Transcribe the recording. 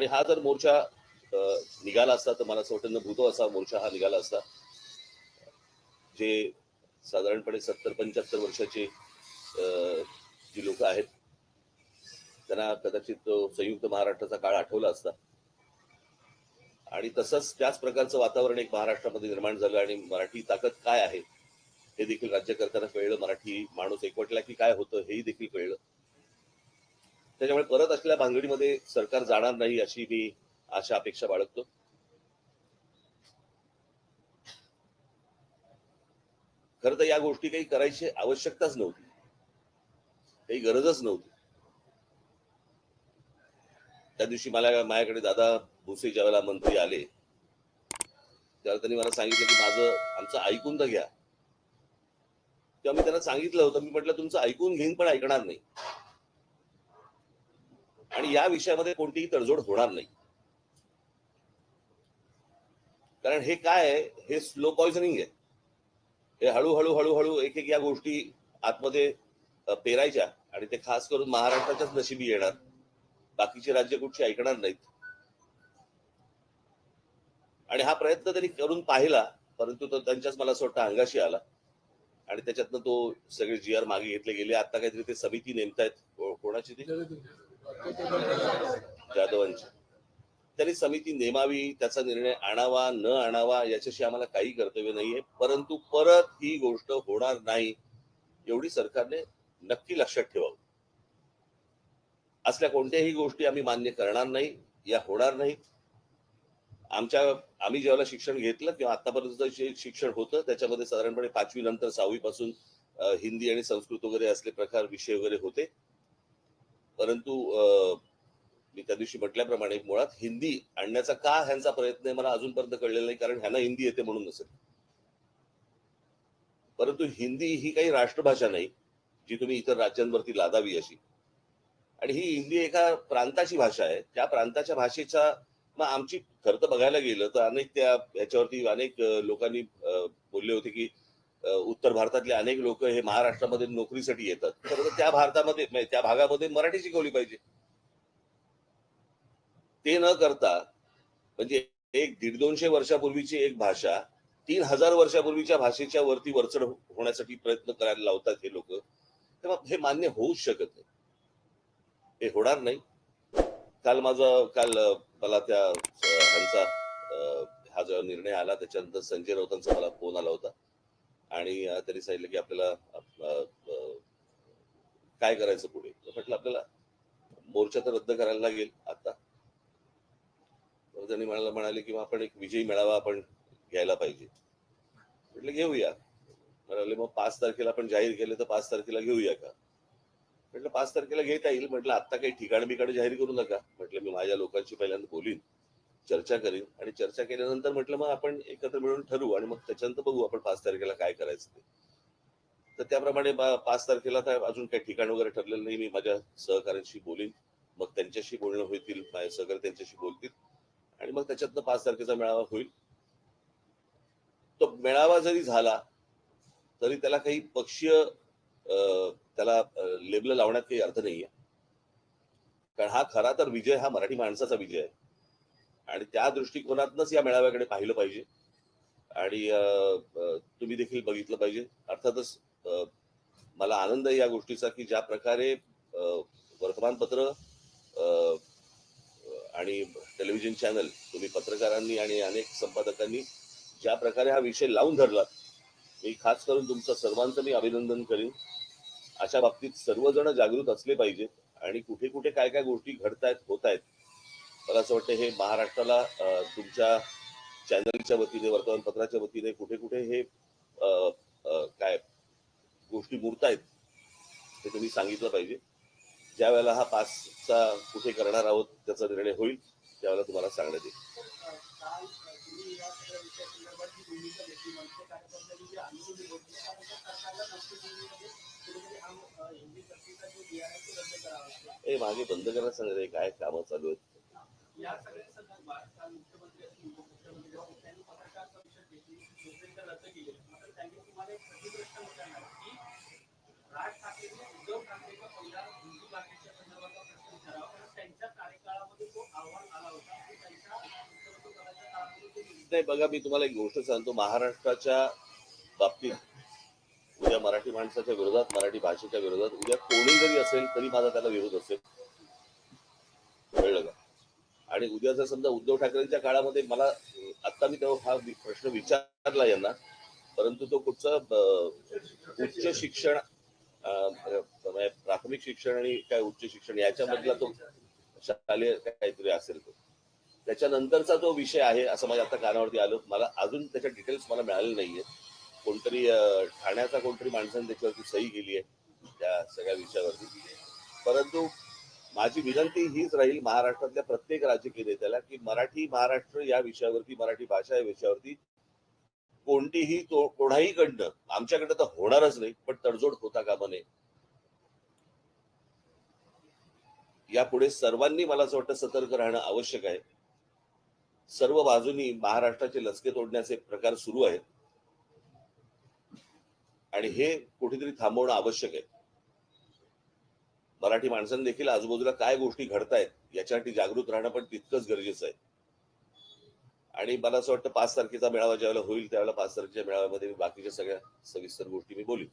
आणि हा जर मोर्चा निघाला असता तर मला असं वाटतं न भूतो असा मोर्चा हा निघाला असता. जे साधारणपणे 70-75 वर्षाचे जी लोक आहेत त्यांना कदाचित संयुक्त महाराष्ट्राचा काळ आठवला असता. आणि तसंच त्याच प्रकारचं वातावरण एक महाराष्ट्रामध्ये निर्माण झालं आणि मराठी ताकद काय आहे हे देखील राज्यकर्त्यांना कळलं. मराठी माणूस एकवटला की काय होतं हेही देखील कळलं. त्याच्यामुळे परत असलेल्या भानगडीमध्ये सरकार जाणार नाही अशी मी आशा अपेक्षा बाळगतो. खरं तर या गोष्टी काही करायची आवश्यकताच नव्हती, काही गरजच नव्हती. त्या दिवशी माझ्याकडे दादा भुसे ज्यावेळेला मंत्री आले त्यावेळेला त्यांनी मला सांगितलं की आमचं ऐकून तर घ्या. तेव्हा मी त्यांना सांगितलं होतं, मी म्हटलं तुमचं ऐकून घेईन पण ऐकणार नाही आणि या विषयामध्ये कोणतीही तडजोड होणार नाही. कारण हे काय आहे, हे स्लो पॉइझनिंग आहे. हे हळूहळू हळूहळू एक एक या गोष्टी आतमध्ये पेरायच्या आणि ते खास करून महाराष्ट्राच्याच नशिबी येणार. बाकीची राज्य कुठची ऐकणार नाहीत. आणि हा प्रयत्न त्यांनी करून पाहिला, परंतु तो त्यांच्याच मला असं वाटतं अंगाशी आला आणि त्याच्यातनं तो सगळे जी आर मागे घेतले गेले. आता काहीतरी ते समिती नेमतायत. कोणाची ती? जाधवांची. त्यांनी समिती नेमावी, त्याचा निर्णय आणावा न आणावा याच्याशी आम्हाला काही कर्तव्य नाहीये, परंतु परत ही गोष्ट होणार नाही एवढी सरकारने नक्की लक्षात ठेवावं. असल्या कोणत्याही गोष्टी आम्ही मान्य करणार नाही, या होणार नाहीत. आम्ही जेव्हा शिक्षण घेतलं किंवा आतापर्यंत जे शिक्षण होतं त्याच्यामध्ये साधारणपणे 5वी नंतर 6वी पासून हिंदी आणि संस्कृत वगैरे असले प्रकार विषय वगैरे होते. परंतु मी त्या दिवशी म्हटल्याप्रमाणे मुळात हिंदी आणण्याचा का ह्यांचा प्रयत्न आहे मला अजूनपर्यंत कळलेला नाही, कारण ह्यांना हिंदी येते म्हणून नसेल. परंतु हिंदी ही काही राष्ट्रभाषा नाही जी तुम्ही इतर राज्यांवरती लादावी अशी. आणि ही हिंदी एका प्रांताची भाषा आहे. त्या प्रांताच्या भाषेचा मग आमची खरं तर बघायला गेलं तर अनेक याच्यावरती अनेक लोकांनी बोलले होते की उत्तर भारतातले अनेक लोक हे महाराष्ट्रामध्ये नोकरीसाठी येतात. खरं तर त्या भागामध्ये मराठी शिकवली पाहिजे. ते न करता म्हणजे 100-150 वर्षापूर्वीची एक भाषा 3000 वर्षापूर्वीच्या भाषेच्या वरती वरचढ होण्यासाठी प्रयत्न करायला लावतात हे लोक. तेव्हा हे मान्य होऊच शकत नाही, हे होणार नाही. काल मला त्या ह्यांचा हा जो निर्णय आला त्याच्यानंतर संजय राऊतांचा मला फोन आला होता आणि त्यांनी सांगितलं की आपल्याला काय करायचं पुढे. म्हटलं आपल्याला मोर्चा तर रद्द करायला लागेल आता. त्यांनी म्हणाले की आपण एक विजयी मेळावा आपण घ्यायला पाहिजे. म्हटलं घेऊया. म्हणाले मग 5 तारखेला आपण जाहीर केलं तर 5 तारखेला घेऊया का. म्हटलं 5 तारखेला घेता येईल. म्हटलं आता काही ठिकाण जाहीर करू नका. म्हटलं मी माझ्या लोकांशी पहिल्यांदा बोलीन, चर्चा करीन आणि चर्चा केल्यानंतर म्हटलं मग आपण एकत्र मिळून ठरवू आणि मग त्याच्यानंतर बघू आपण 5 तारखेला काय करायचं ते. तर त्याप्रमाणे 5 तारखेला काय अजून काही ठिकाण वगैरे ठरलेलं नाही. मी माझ्या सहकार्यांशी बोलीन, मग त्यांच्याशी बोलणं होईल, माझे सहकारी त्यांच्याशी बोलतील आणि मग त्याच्यातनं 5 तारखेचा मेळावा होईल. तो मेळावा जरी झाला तरी त्याला काही पक्षीय त्याला लेबल लावण्यात काही अर्थ नाहीये. कारण हा खरा तर विजय हा मराठी माणसाचा विजय आहे आणि त्या दृष्टिकोनातूनच या मेळाव्याकडे पाहिलं पाहिजे आणि तुम्ही देखील बघितलं पाहिजे. अर्थातच मला आनंद आहे या गोष्टीचा की ज्या प्रकारे वर्तमानपत्र आणि टेलिव्हिजन चॅनल तुम्ही पत्रकारांनी आणि अनेक संपादकांनी ज्या प्रकारे हा विषय लावून धरला, मी खास करून तुमचं सर्वांचं मी अभिनंदन करीन. अशा बाबतीत सर्वजण जागृत असले पाहिजेत आणि कुठे कुठे काय काय गोष्टी घडतायत होत आहेत. मला असं वाटतं हे महाराष्ट्राला तुमच्या चॅनलच्या वतीने वर्तमानपत्राच्या वतीने कुठे कुठे हे काय गोष्टी मुरतायत हे तुम्ही सांगितलं पाहिजे. ज्या वेळेला हा पासचा कुठे करणार आहोत त्याचा निर्णय होईल त्यावेळेला तुम्हाला सांगण्यात येईल. हे मागे बंद करायला सांगते काय कामं चालू आहेत. नाही, बघा मी तुम्हाला एक गोष्ट सांगतो. महाराष्ट्राच्या बाबतीत उद्या मराठी माणसाच्या विरोधात, मराठी भाषेच्या विरोधात उद्या कोणी जरी असेल तरी माझा त्याला विरोध असेल. कळलं का? आणि उद्या जर समजा उद्धव ठाकरेंच्या काळामध्ये मला आता मी तेव्हा हा प्रश्न विचारला यांना, परंतु तो कुठचा उच्च शिक्षण म्हणजे प्राथमिक शिक्षण आणि काय उच्च शिक्षण याच्यामधला तो शालेय काहीतरी असेल तो, त्याच्यानंतरचा तो विषय आहे असं माझ्या आता कानावरती आलं. मला अजून त्याच्या डिटेल्स मला मिळाले नाहीये. कोणतरी ठाण्याचा कोणतरी माणसाने त्याच्यावरती सही केली आहे त्या सगळ्या विषयावरती. परंतु माझी विनंती हीच राहील महाराष्ट्रातल्या प्रत्येक राजकीय नेत्याला की मराठी महाराष्ट्र या विषयावरती, मराठी भाषा या विषयावरती कोणतीही कोणाही कडनं, आमच्याकडनं तर होणारच नाही, पण तडजोड होता कामा नये. यापुढे सर्वांनी मला असं वाटतं सतर्क राहणं आवश्यक आहे. सर्व बाजूनी महाराष्ट्राचे लचके तोडण्याचे प्रकार सुरू आहेत आणि हे कुठेतरी थांबवणं आवश्यक आहे. मराठी माणसांनी देखील आजूबाजूला काय गोष्टी घडतायत याच्यासाठी जागृत राहणं पण तितकंच गरजेचं आहे. आणि मला असं वाटतं 5 तारखेचा मेळावा ज्यावेळेला होईल त्यावेळेला 5 तारखेच्या मेळाव्यामध्ये मी बाकीच्या सगळ्या सविस्तर गोष्टी मी बोलीन.